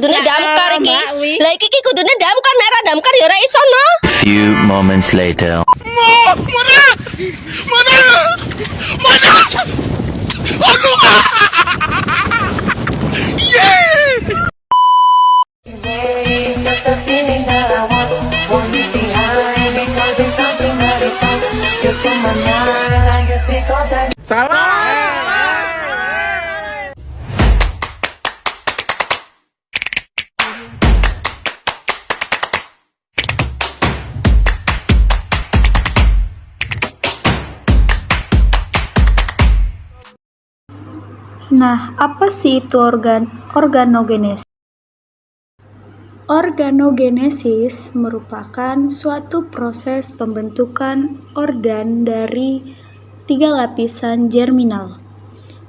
kudune damkar iki. Lah iki kudune damkar, nek ora damkar ya ora iso no. Few moments later. Nah, apa sih itu organogenesis? Organogenesis merupakan suatu proses pembentukan organ dari 3 lapisan germinal.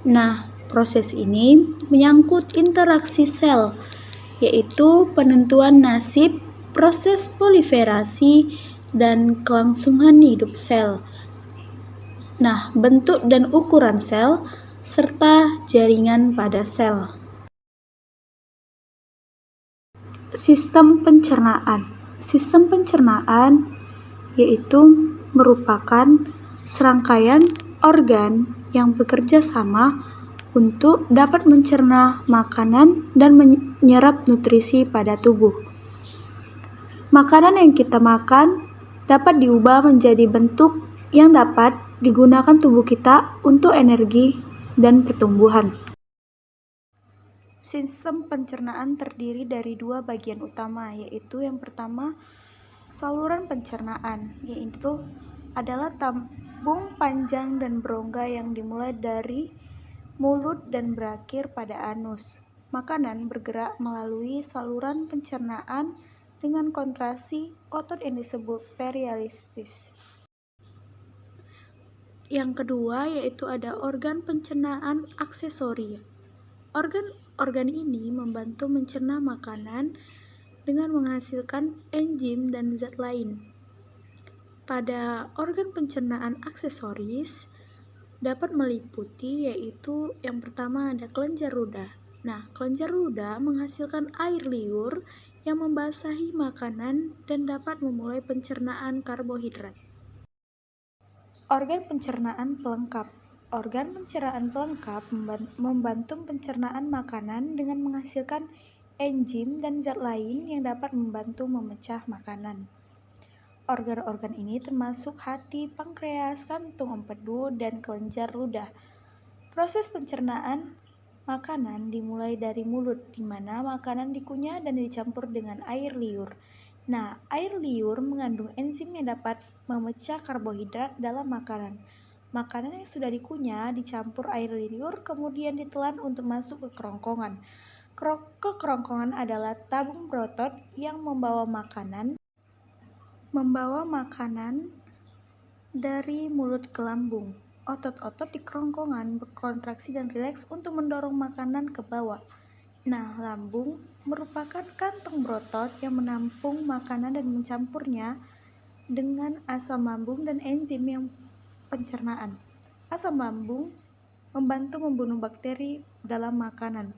Nah, proses ini menyangkut interaksi sel, yaitu penentuan nasib, proses proliferasi, dan kelangsungan hidup sel. Nah, bentuk dan ukuran sel, serta jaringan pada sel. Sistem pencernaan. Sistem pencernaan yaitu merupakan serangkaian organ yang bekerja sama untuk dapat mencerna makanan dan menyerap nutrisi pada tubuh. Makanan yang kita makan dapat diubah menjadi bentuk yang dapat digunakan tubuh kita untuk energi dan pertumbuhan. Sistem pencernaan terdiri dari 2 bagian utama, yaitu yang pertama saluran pencernaan, yaitu adalah tabung panjang dan berongga yang dimulai dari mulut dan berakhir pada anus. Makanan bergerak melalui saluran pencernaan dengan kontraksi otot yang disebut perialistis. Yang kedua yaitu ada organ pencernaan aksesori. Organ ini membantu mencerna makanan dengan menghasilkan enzim dan zat lain. Pada organ pencernaan aksesoris dapat meliputi yaitu yang pertama ada kelenjar ludah. Nah, kelenjar ludah menghasilkan air liur yang membasahi makanan dan dapat memulai pencernaan karbohidrat. Organ pencernaan pelengkap. Organ pencernaan pelengkap membantu pencernaan makanan dengan menghasilkan enzim dan zat lain yang dapat membantu memecah makanan. Organ-organ ini termasuk hati, pankreas, kantung empedu, dan kelenjar ludah. Proses pencernaan makanan dimulai dari mulut, di mana makanan dikunyah dan dicampur dengan air liur. Nah, air liur mengandung enzim yang dapat memecah karbohidrat dalam makanan. Makanan yang sudah dikunyah dicampur air liur kemudian ditelan untuk masuk ke kerongkongan. Kerongkongan adalah tabung berotot yang membawa makanan dari mulut ke lambung. Otot-otot di kerongkongan berkontraksi dan rileks untuk mendorong makanan ke bawah. Nah, lambung merupakan kantong berotot yang menampung makanan dan mencampurnya dengan asam lambung dan enzim yang pencernaan. Asam lambung membantu membunuh bakteri dalam makanan.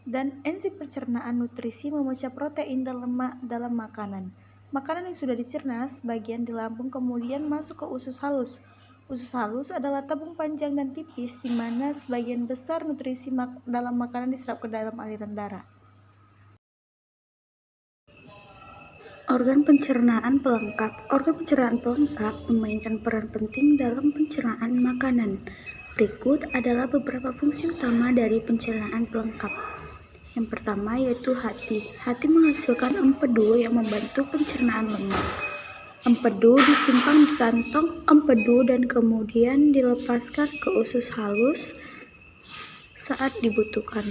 Dan enzim pencernaan nutrisi memecah protein dan lemak dalam makanan. Makanan yang sudah dicerna sebagian di lambung kemudian masuk ke usus halus. Usus halus adalah tabung panjang dan tipis di mana sebagian besar nutrisi dalam makanan diserap ke dalam aliran darah. Organ pencernaan pelengkap. Organ pencernaan pelengkap memainkan peran penting dalam pencernaan makanan. Berikut adalah beberapa fungsi utama dari pencernaan pelengkap. Yang pertama yaitu hati. Hati menghasilkan empedu yang membantu pencernaan lemak. Empedu disimpan di kantong empedu dan kemudian dilepaskan ke usus halus saat dibutuhkan.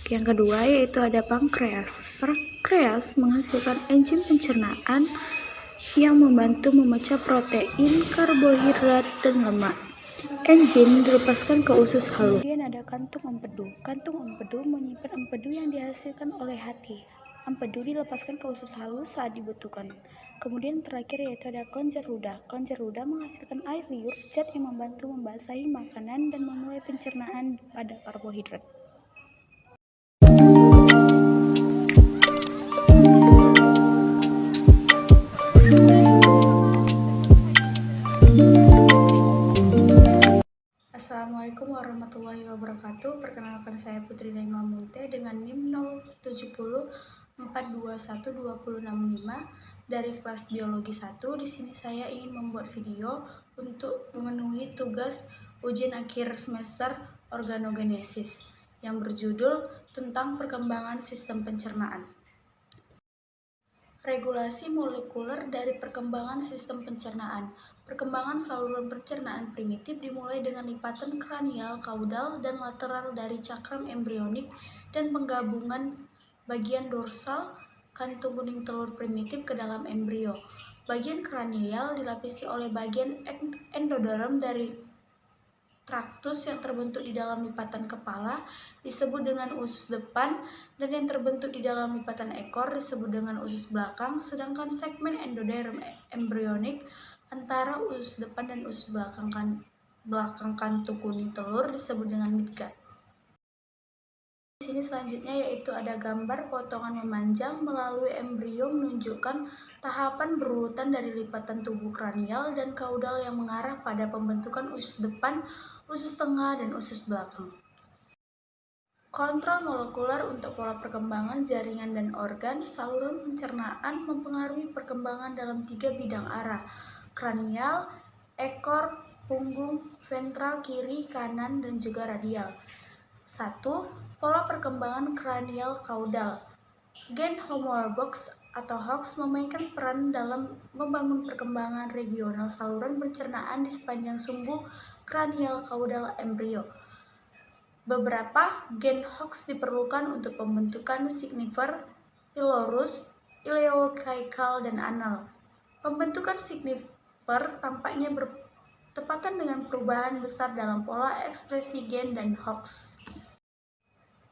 Yang kedua yaitu ada pankreas. Pankreas menghasilkan enzim pencernaan yang membantu memecah protein, karbohidrat, dan lemak. Enzim dilepaskan ke usus halus. Kemudian ada kantung empedu. Kantung empedu menyimpan empedu yang dihasilkan oleh hati. Empedu dilepaskan ke usus halus saat dibutuhkan. Kemudian terakhir yaitu ada kelenjar ludah. Kelenjar ludah menghasilkan air liur, zat yang membantu membasahi makanan dan memulai pencernaan pada karbohidrat. Assalamualaikum warahmatullahi wabarakatuh. Perkenalkan saya Putri Naima Munte dengan NIM 070421265 dari kelas Biologi 1. Di sini saya ingin membuat video untuk memenuhi tugas ujian akhir semester organogenesis yang berjudul tentang perkembangan sistem pencernaan. Regulasi molekuler dari perkembangan sistem pencernaan. Perkembangan saluran pencernaan primitif dimulai dengan lipatan kranial, kaudal, dan lateral dari cakram embrionik dan penggabungan bagian dorsal kantung kuning telur primitif ke dalam embrio. Bagian kranial dilapisi oleh bagian endoderm dari traktus yang terbentuk di dalam lipatan kepala disebut dengan usus depan, dan yang terbentuk di dalam lipatan ekor disebut dengan usus belakang, sedangkan segmen endoderm embrionik antara usus depan dan usus belakang kantung kuning telur disebut dengan midgut. Di sini selanjutnya yaitu ada gambar potongan memanjang melalui embrio menunjukkan tahapan berurutan dari lipatan tubuh kranial dan kaudal yang mengarah pada pembentukan usus depan, usus tengah, dan usus belakang. Kontrol molekuler untuk pola perkembangan jaringan dan organ saluran pencernaan mempengaruhi perkembangan dalam 3 bidang arah: kranial, ekor, punggung, ventral kiri, kanan, dan juga radial. 1. Pola perkembangan kranial kaudal. Gen homoebox atau HOX memainkan peran dalam membangun perkembangan regional saluran pencernaan di sepanjang sumbu kranial kaudal embrio. Beberapa gen HOX diperlukan untuk pembentukan signifer, pylorus, ileocaecal, dan anal. Pembentukan signifer tampaknya bertepatan dengan perubahan besar dalam pola ekspresi gen dan HOX.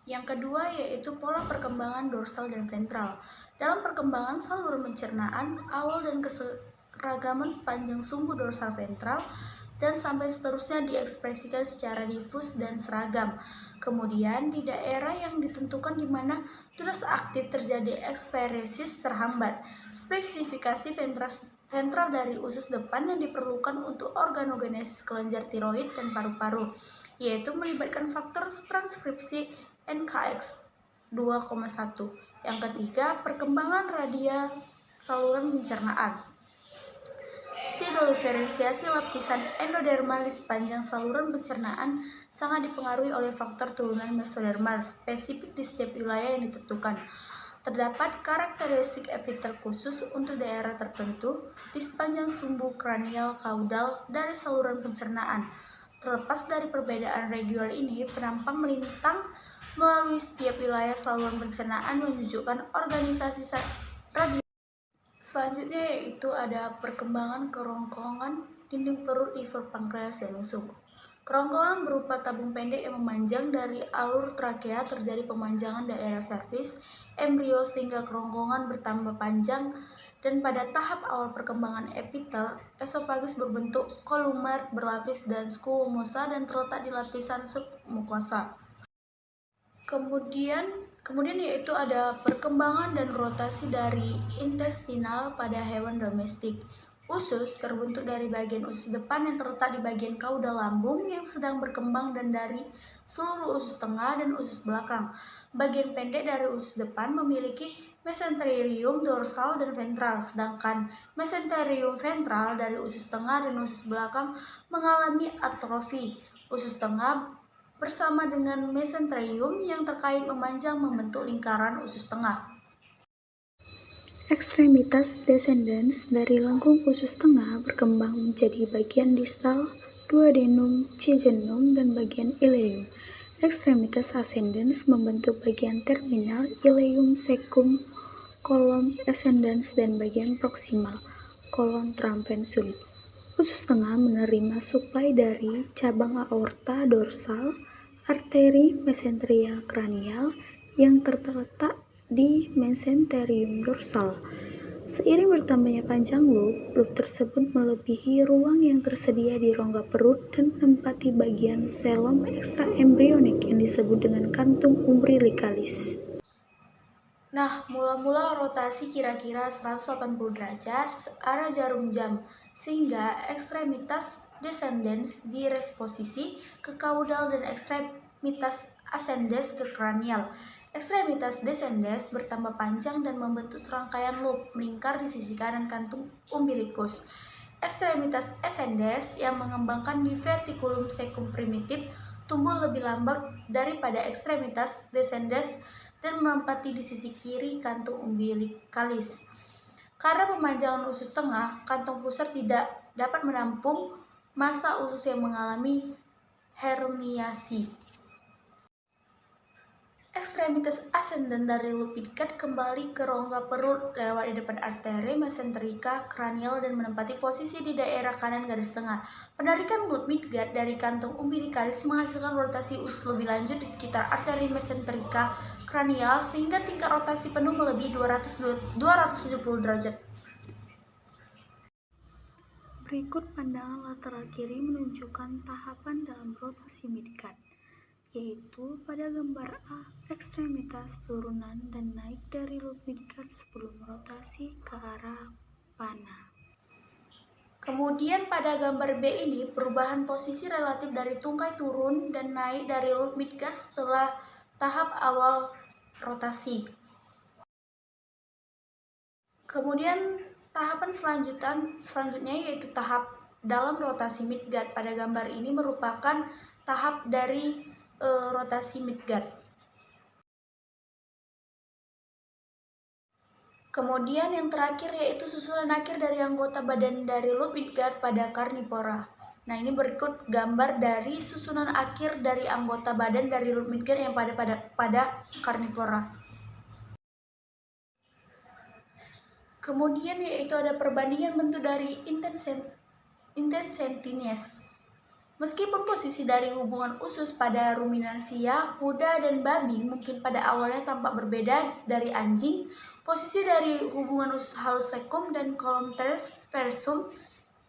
Yang kedua yaitu pola perkembangan dorsal dan ventral. Dalam perkembangan saluran pencernaan, awal dan keseragaman sepanjang sumbu dorsal ventral dan sampai seterusnya diekspresikan secara difus dan seragam. Kemudian di daerah yang ditentukan di mana tunas aktif terjadi ekspresis terhambat. Spesifikasi ventral dari usus depan yang diperlukan untuk organogenesis kelenjar tiroid dan paru-paru, yaitu melibatkan faktor transkripsi NKX 2,1. Yang ketiga, perkembangan radial saluran pencernaan. Stidodiferensiasi lapisan endodermal di sepanjang saluran pencernaan sangat dipengaruhi oleh faktor turunan mesodermal spesifik di setiap wilayah yang ditentukan. Terdapat karakteristik epiter khusus untuk daerah tertentu di sepanjang sumbu kranial kaudal dari saluran pencernaan. Terlepas dari perbedaan regional ini, penampang melintang melalui setiap wilayah saluran pencernaan menunjukkan organisasi radial. Selanjutnya yaitu ada perkembangan kerongkongan dinding perut, liver, pankreas, dan usung. Kerongkongan berupa tabung pendek yang memanjang dari alur trakea, terjadi pemanjangan daerah servis embrio sehingga kerongkongan bertambah panjang, dan pada tahap awal perkembangan epitel, esophagus berbentuk kolumer berlapis dan squamosa dan terletak di lapisan submukosa. Kemudian yaitu ada perkembangan dan rotasi dari intestinal pada hewan domestik. Usus terbentuk dari bagian usus depan yang terletak di bagian kaudal lambung yang sedang berkembang dan dari seluruh usus tengah dan usus belakang. Bagian pendek dari usus depan memiliki mesenterium dorsal dan ventral, sedangkan mesenterium ventral dari usus tengah dan usus belakang mengalami atrofi. Usus tengah bersama dengan mesenterium yang terkait memanjang membentuk lingkaran usus tengah. Ekstremitas descendens dari lengkung usus tengah berkembang menjadi bagian distal, duodenum, jejunum, dan bagian ileum. Ekstremitas ascendens membentuk bagian terminal, ileum, cecum, kolon ascendens, dan bagian proksimal, kolon trapezium. Usus tengah menerima suplai dari cabang aorta dorsal, arteri mesenterial kranial yang terletak di mesenterium dorsal. Seiring bertambahnya panjang loop tersebut melebihi ruang yang tersedia di rongga perut dan menempati bagian selom ekstraembrionik yang disebut dengan kantung umbilicalis. Nah, mula-mula rotasi kira-kira 180 derajat arah jarum jam, sehingga ekstremitas descendens di posisi ke caudal dan ekstremitas ascendens ke cranial. Ekstremitas descendens bertambah panjang dan membentuk serangkaian loop melingkar di sisi kanan kantung umbilicus. Ekstremitas ascendens yang mengembangkan di verticulum secum primitif tumbuh lebih lambat daripada ekstremitas descendens dan menempati di sisi kiri kantung umbilicalis. Karena pemanjangan usus tengah, kantong pusar tidak dapat menampung massa usus yang mengalami herniasi. Ekstremitas ascendens dari loop midgut kembali ke rongga perut lewat di depan arteri mesenterika kranial dan menempati posisi di daerah kanan garis tengah. Penarikan loop midgut dari kantung umbilicalis menghasilkan rotasi usus lebih lanjut di sekitar arteri mesenterika kranial sehingga tingkat rotasi penuh melebihi 270 derajat. Berikut pandangan lateral kiri menunjukkan tahapan dalam rotasi midgut, yaitu pada gambar A, ekstremitas turunan dan naik dari loop midgut sebelum rotasi ke arah panah. Kemudian pada gambar B ini, perubahan posisi relatif dari tungkai turun dan naik dari loop midgut setelah tahap awal rotasi. Kemudian tahapan selanjutnya yaitu tahap dalam rotasi midgut. Pada gambar ini merupakan tahap dari rotasi midgut. Kemudian yang terakhir yaitu susunan akhir dari anggota badan dari loop midgut pada karnivora. Nah, ini berikut gambar dari susunan akhir dari anggota badan dari loop midgut yang pada karnivora. Kemudian yaitu ada perbandingan bentuk dari intensentinis. Meskipun posisi dari hubungan usus pada ruminansia, kuda, dan babi mungkin pada awalnya tampak berbeda dari anjing, posisi dari hubungan usus halus secum dan kolom transversum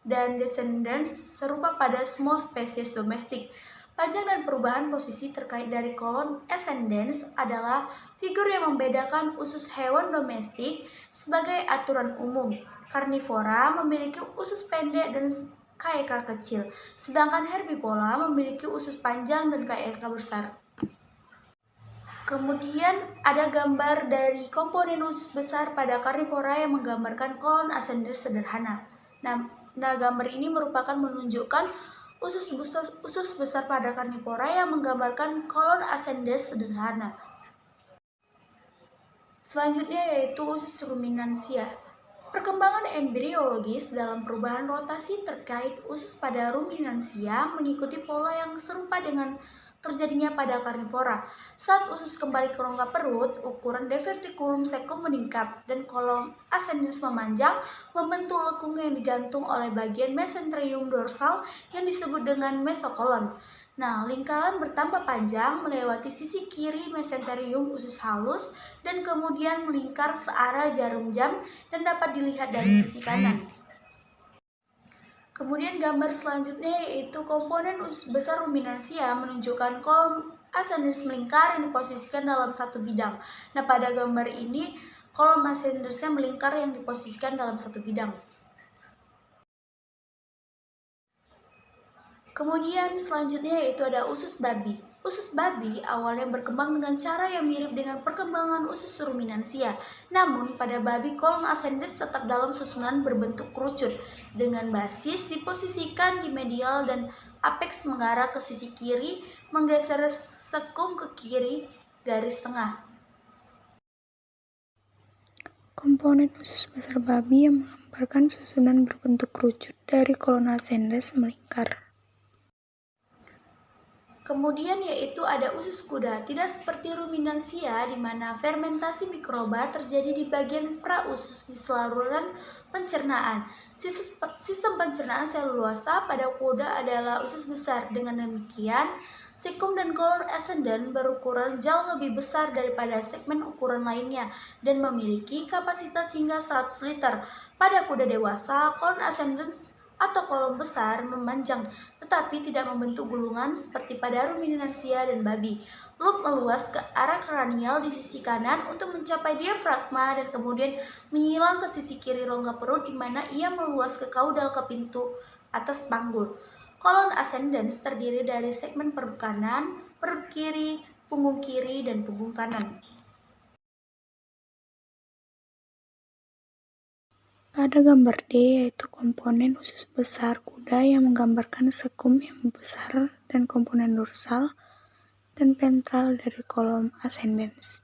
dan descendens serupa pada semua spesies domestik. Panjang dan perubahan posisi terkait dari kolon ascendens adalah figur yang membedakan usus hewan domestik sebagai aturan umum. Karnivora memiliki usus pendek dan KEK kecil, sedangkan herbivora memiliki usus panjang dan KEK besar. Kemudian ada gambar dari komponen usus besar pada karnivora yang menggambarkan kolon ascendens sederhana. Nah, gambar ini merupakan menunjukkan usus besar pada karnivora yang menggambarkan kolon ascendens sederhana. Selanjutnya yaitu usus ruminansia. Perkembangan embriologis dalam perubahan rotasi terkait usus pada ruminansia mengikuti pola yang serupa dengan terjadinya pada karnivora. Saat usus kembali ke rongga perut, ukuran diverticulum secum meningkat dan kolom ascendens memanjang, membentuk lekung yang digantung oleh bagian mesenterium dorsal yang disebut dengan mesokolon. Nah, lingkaran bertambah panjang melewati sisi kiri mesenterium usus halus dan kemudian melingkar searah jarum jam dan dapat dilihat dari sisi kanan. Kemudian gambar selanjutnya yaitu komponen usus besar ruminansia menunjukkan kolom ascendens melingkar yang diposisikan dalam satu bidang. Nah, pada gambar ini kolom ascendensnya melingkar yang diposisikan dalam satu bidang. Kemudian selanjutnya yaitu ada usus babi. Usus babi awalnya berkembang dengan cara yang mirip dengan perkembangan usus ruminansia. Namun pada babi kolon ascendens tetap dalam susunan berbentuk kerucut dengan basis diposisikan di medial dan apeks mengarah ke sisi kiri, menggeser secum ke kiri garis tengah. Komponen usus besar babi yang menggambarkan susunan berbentuk kerucut dari kolon ascendens melingkar. Kemudian yaitu ada usus kuda, tidak seperti ruminansia di mana fermentasi mikroba terjadi di bagian prausus di saluran pencernaan. Sistem pencernaan selulosa pada kuda adalah usus besar. Dengan demikian, secum dan kolon ascendens berukuran jauh lebih besar daripada segmen ukuran lainnya dan memiliki kapasitas hingga 100 liter. Pada kuda dewasa, kolon ascendens atau kolom besar memanjang tetapi tidak membentuk gulungan seperti pada ruminansia dan babi. Loop meluas ke arah kranial di sisi kanan untuk mencapai diafragma dan kemudian menyilang ke sisi kiri rongga perut di mana ia meluas ke kaudal ke pintu atas panggul. Kolon ascendens terdiri dari segmen perut kanan, perut kiri, punggung kiri, dan punggung kanan. Pada gambar D yaitu komponen usus besar kuda yang menggambarkan sekum yang membesar dan komponen dorsal dan ventral dari kolom ascendens.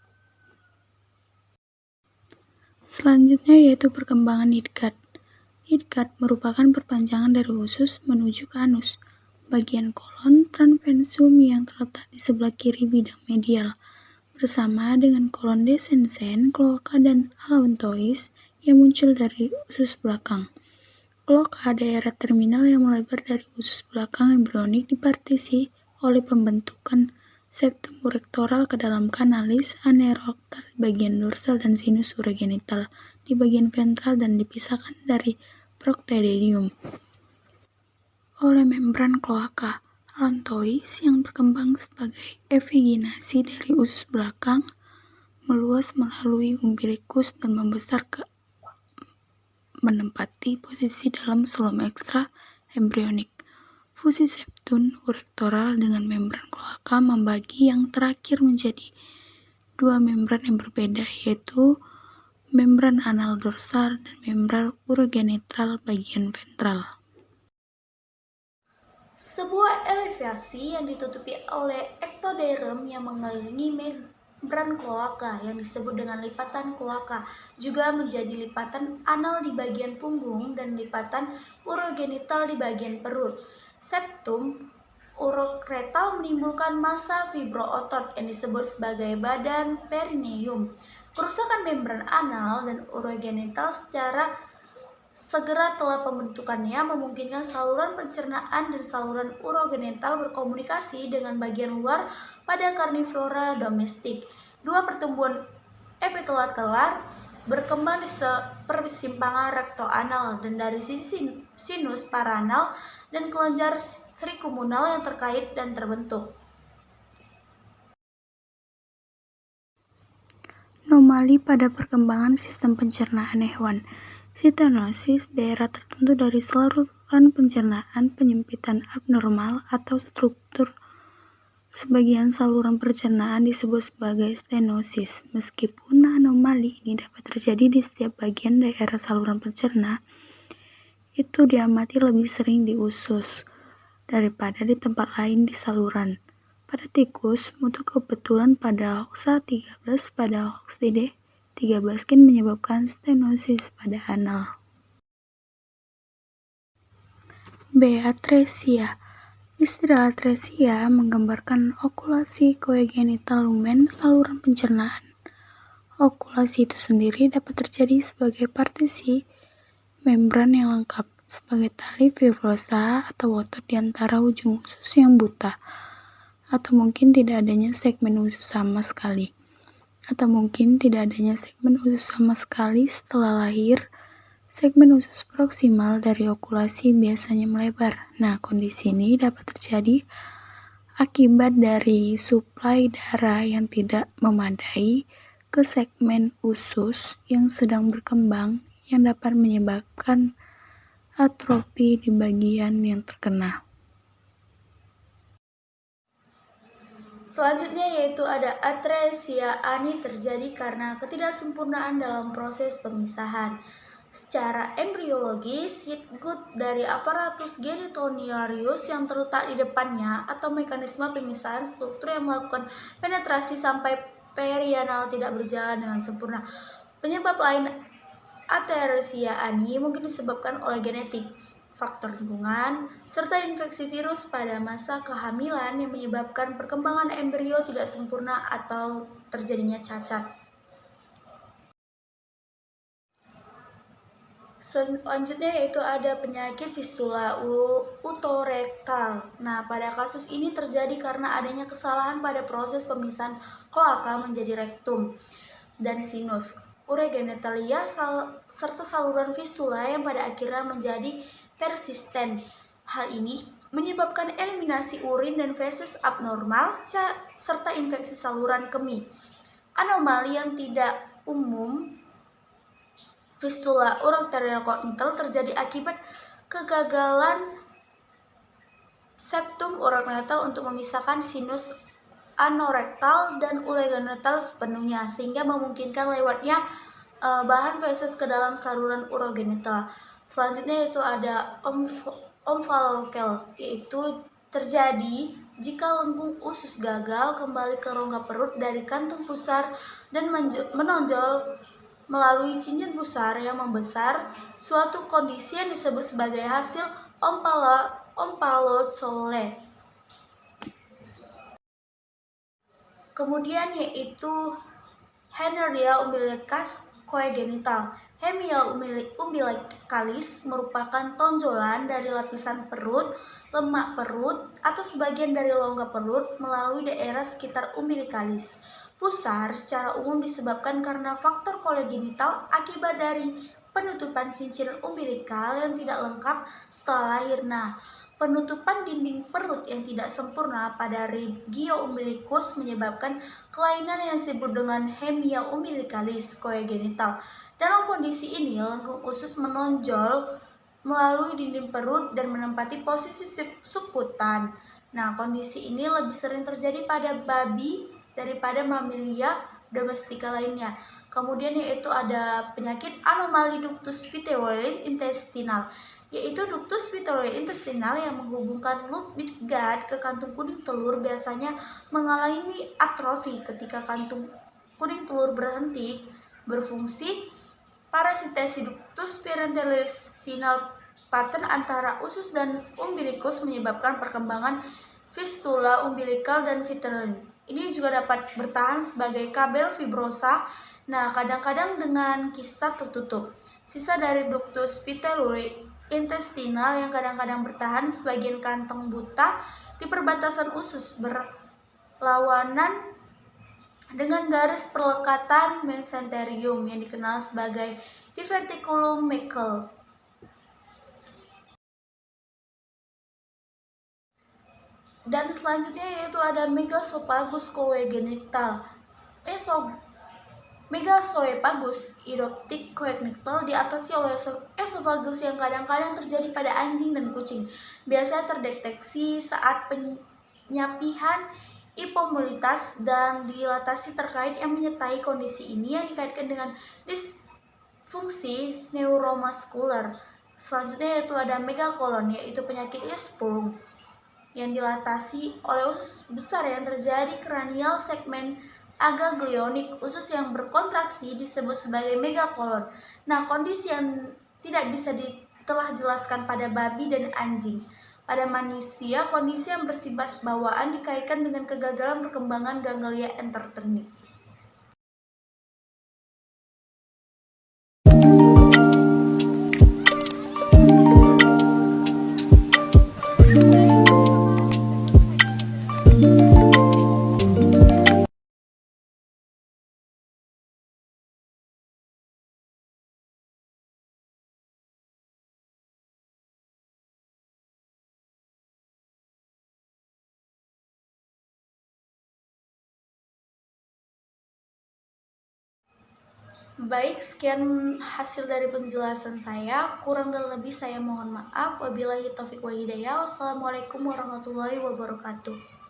Selanjutnya yaitu perkembangan hidgat. Hidgat merupakan perpanjangan dari usus menuju ke anus, bagian kolon transversum yang terletak di sebelah kiri bidang medial, bersama dengan kolon descensen, kloaka, dan allantois yang muncul dari usus belakang. Kloaka, daerah terminal yang melebar dari usus belakang embrionik, dipartisi oleh pembentukan septum urektoral ke dalam kanalis aneuroktal di bagian dorsal dan sinus urogenital di bagian ventral dan dipisahkan dari proctodedium oleh membran kloaka. Allantois yang berkembang sebagai epiginasi dari usus belakang meluas melalui umbilikus dan membesar ke menempati posisi dalam xilom ekstra embrionik. Fusi septum urektoral dengan membran kloaka membagi yang terakhir menjadi dua membran yang berbeda, yaitu membran anal dorsal dan membran urogenital bagian ventral. Sebuah elevasi yang ditutupi oleh ektoderm yang mengelilingi membran kloaka yang disebut dengan lipatan kloaka juga menjadi lipatan anal di bagian punggung dan lipatan urogenital di bagian perut. Septum urorektal menimbulkan massa fibrootot yang disebut sebagai badan perineum. Kerusakan membran anal dan urogenital secara segera telah pembentukannya memungkinkan saluran pencernaan dan saluran urogenital berkomunikasi dengan bagian luar pada karnivora domestik. Dua pertumbuhan epitelatelar berkembang di persimpangan rektoanal dan dari sisi sinus paranal dan kelenjar trikomunal yang terkait dan terbentuk. Anomali pada perkembangan sistem pencernaan hewan. Stenosis, daerah tertentu dari saluran pencernaan penyempitan abnormal atau struktur sebagian saluran pencernaan disebut sebagai stenosis. Meskipun anomali ini dapat terjadi di setiap bagian daerah saluran pencerna, itu diamati lebih sering di usus daripada di tempat lain di saluran. Pada tikus, mutu kebetulan pada hoxa 13 pada hoxtidae 13 gen menyebabkan stenosis pada anal. B. Atresia. Istilah atresia menggambarkan okulasi koegenital lumen saluran pencernaan. Okulasi itu sendiri dapat terjadi sebagai partisi membran yang lengkap, sebagai tali fibrosa atau otot di antara ujung usus yang buta, atau mungkin tidak adanya segmen usus sama sekali. Setelah lahir, segmen usus proksimal dari okulasi biasanya melebar. Nah, kondisi ini dapat terjadi akibat dari suplai darah yang tidak memadai ke segmen usus yang sedang berkembang yang dapat menyebabkan atrofi di bagian yang terkena. Selanjutnya yaitu ada atresia ani terjadi karena ketidaksempurnaan dalam proses pemisahan. Secara embriologis, hidgut dari aparatus genitourinarius yang terletak di depannya atau mekanisme pemisahan struktur yang melakukan penetrasi sampai perianal tidak berjalan dengan sempurna. Penyebab lain atresia ani mungkin disebabkan oleh genetik, faktor lingkungan, serta infeksi virus pada masa kehamilan yang menyebabkan perkembangan embrio tidak sempurna atau terjadinya cacat. Selanjutnya yaitu ada penyakit fistula utorektal. Nah, pada kasus ini terjadi karena adanya kesalahan pada proses pemisahan kloaka menjadi rektum dan sinus urogenitalia serta saluran fistula yang pada akhirnya menjadi persisten. Hal ini menyebabkan eliminasi urin dan feses abnormal serta infeksi saluran kemih. Anomali yang tidak umum fistula urogenitalia terjadi akibat kegagalan septum urogenital untuk memisahkan sinus anorektal dan urogenital sepenuhnya, sehingga memungkinkan lewatnya bahan feses ke dalam saluran urogenital. Selanjutnya yaitu ada omphalokel, yaitu terjadi jika lengkung usus gagal kembali ke rongga perut dari kantung pusar dan menonjol melalui cincin pusar yang membesar, suatu kondisi yang disebut sebagai hasil omphalocele. Kemudian yaitu Hemorrhagia umbilicus coegenital. Hemia umbilicalis merupakan tonjolan dari lapisan perut, lemak perut, atau sebagian dari rongga perut melalui daerah sekitar umbilicalis. Pusar secara umum disebabkan karena faktor kolegenital akibat dari penutupan cincin umbilikal yang tidak lengkap setelah lahir. Nah, penutupan dinding perut yang tidak sempurna pada regio umbilicus menyebabkan kelainan yang disebut dengan hemia umbilicalis coegenital. Dalam kondisi ini, lengkung usus menonjol melalui dinding perut dan menempati posisi subkutan. Nah, kondisi ini lebih sering terjadi pada babi daripada mamalia domestika lainnya. Kemudian yaitu ada penyakit anomali ductus vitreosus intestinal, yaitu ductus vitreosus intestinal yang menghubungkan loop midgut ke kantung kuning telur biasanya mengalami atrofi ketika kantung kuning telur berhenti berfungsi. Parasitesi ductus parenteral pattern antara usus dan umbilikus menyebabkan perkembangan fistula umbilikal dan vitreosus. Ini juga dapat bertahan sebagai kabel fibrosa. Nah, kadang-kadang dengan kista tertutup. Sisa dari ductus vitreosus intestinal yang kadang-kadang bertahan sebagian kantong buta di perbatasan usus berlawanan dengan garis perlekatan mesenterium yang dikenal sebagai diverticulum Meckel. Dan selanjutnya yaitu ada megaesophagus coegenital. Megaesophagus idoptic coegenital diatasi oleh esophagus yang kadang-kadang terjadi pada anjing dan kucing. Biasanya terdeteksi saat penyapihan hipomobilitas dan dilatasi terkait yang menyertai kondisi ini yang dikaitkan dengan disfungsi neuromuskular. Selanjutnya yaitu ada megakolon, yaitu penyakit Hirschsprung yang dilatasi oleh usus besar yang terjadi kranial segmen agaglionik. Usus yang berkontraksi disebut sebagai megakolon. Nah, kondisi yang tidak bisa telah jelaskan pada babi dan anjing. Pada manusia, kondisi yang bersifat bawaan dikaitkan dengan kegagalan perkembangan ganglia enterocranic. Baik, sekian hasil dari penjelasan saya. Kurang dan lebih saya mohon maaf. Wabillahi taufiq wal hidayah. Wassalamualaikum warahmatullahi wabarakatuh.